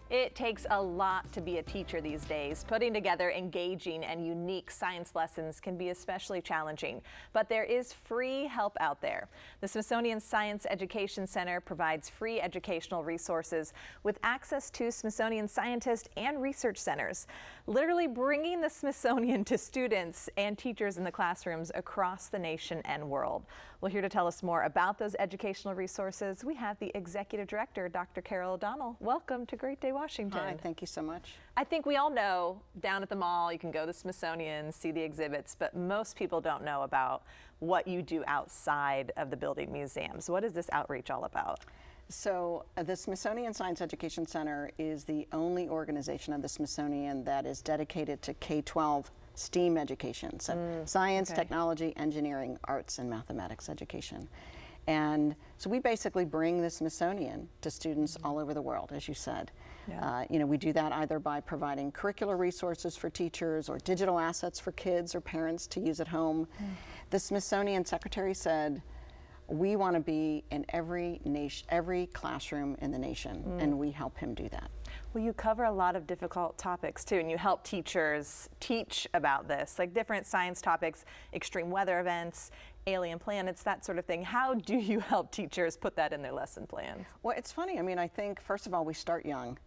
It takes a lot to be a teacher these days. Putting together engaging and unique science lessons can be especially challenging, but there is free help out there. The Smithsonian Science Education Center provides free educational resources with access to Smithsonian scientists and research centers, literally bringing the Smithsonian to students and teachers in the classrooms across the nation and world. Well, here to tell us more about those educational resources, we have the Executive Director, Dr. Carol O'Donnell. Welcome to Great Day Washington. Hi, thank you so much. I think we all know down at the mall you can go to the Smithsonian, see the exhibits, but most people don't know about what you do outside of the building museums. What is this outreach all about? So the Smithsonian Science Education Center is the only organization of the Smithsonian that is dedicated to K-12 STEAM education, so science, technology, engineering, arts, and mathematics education. And so we basically bring the Smithsonian to students all over the world, as you said. Yeah. We do that either by providing curricular resources for teachers or digital assets for kids or parents to use at home. The Smithsonian secretary said, we want to be in every classroom in the nation, and we help him do that. Well, you cover a lot of difficult topics too, and you help teachers teach about this, like different science topics, extreme weather events, alien planets, that sort of thing. How do you help teachers put that in their lesson plans? Well, it's funny. I mean, I think, first of all, we start young.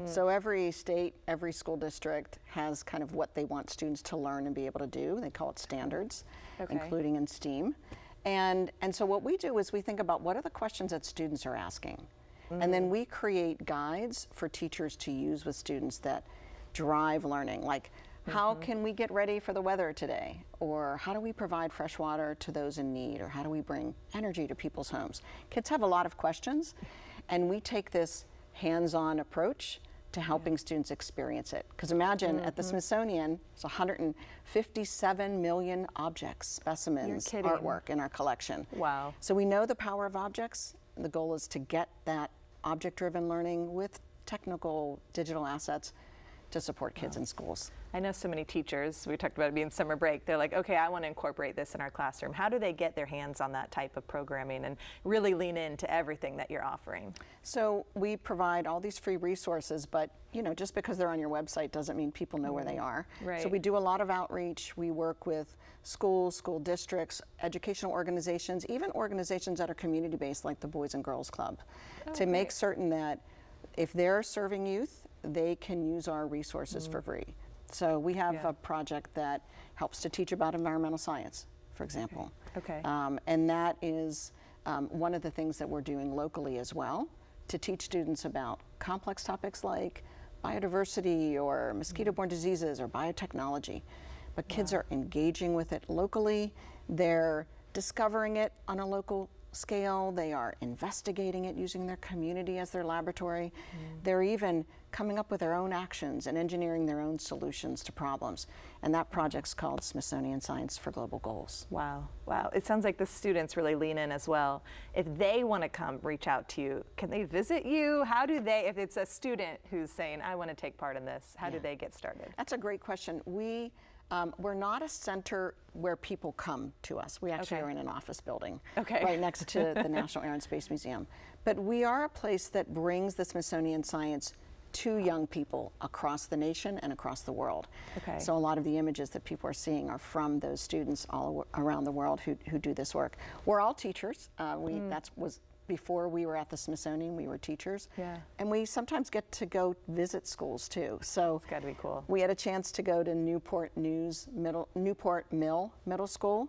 So every state, every school district has kind of what they want students to learn and be able to do. They call it standards, including in STEAM. And so what we do is we think about what are the questions that students are asking. And then we create guides for teachers to use with students that drive learning, like how can we get ready for the weather today? Or how do we provide fresh water to those in need? Or how do we bring energy to people's homes? Kids have a lot of questions, and we take this hands-on approach to helping students experience it. Because imagine at the Smithsonian, it's 157 million objects, specimens, artwork in our collection. Wow. So we know the power of objects. And the goal is to get that object-driven learning with technical digital assets to support kids in schools. I know so many teachers, we talked about it being summer break, they're like, okay, I want to incorporate this in our classroom. How do they get their hands on that type of programming and really lean into everything that you're offering? So we provide all these free resources, but just because they're on your website doesn't mean people know where they are. Right. So we do a lot of outreach. We work with schools, school districts, educational organizations, even organizations that are community-based like the Boys and Girls Club, to make certain that if they're serving youth, they can use our resources for free. So we have a project that helps to teach about environmental science, for example. And that is one of the things that we're doing locally as well, to teach students about complex topics like biodiversity or mosquito-borne diseases or biotechnology. But kids are engaging with it locally. They're discovering it on a local scale. They are investigating it using their community as their laboratory. They're even coming up with their own actions and engineering their own solutions to problems. And that project's called Smithsonian Science for Global Goals. Wow, wow. It sounds like the students really lean in as well. If they want to come reach out to you, can they visit you? How do they, if it's a student who's saying, I want to take part in this, how do they get started? That's a great question. We're not a center where people come to us. We actually are in an office building right next to the National Air and Space Museum. But we are a place that brings the Smithsonian science to young people across the nation and across the world. So a lot of the images that people are seeing are from those students all around the world who do this work. We're all teachers. That was before we were at the Smithsonian, we were teachers. And we sometimes get to go visit schools too. So it's gotta be cool. We had a chance to go to Newport Mill Middle School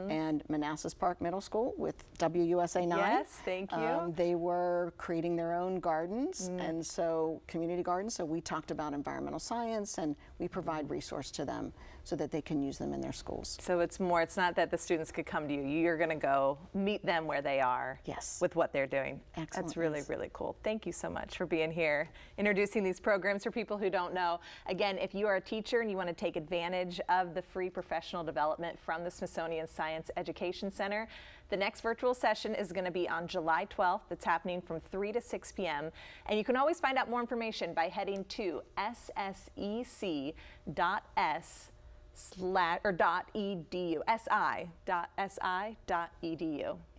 and Manassas Park Middle School with WUSA 9. Yes, thank you. They were creating their own gardens, and so community gardens. So we talked about environmental science, and we provide resource to them so that they can use them in their schools. So it's not that the students could come to you. You're going to go meet them where they are with what they're doing. Excellent. That's really, really cool. Thank you so much for being here, introducing these programs for people who don't know. Again, if you are a teacher and you want to take advantage of the free professional development from the Smithsonian Science Education Center, the next virtual session is going to be on July 12th. It's happening from 3 to 6 p.m. And you can always find out more information by heading to ssec.edu.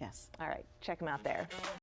Yes. All right, check them out there.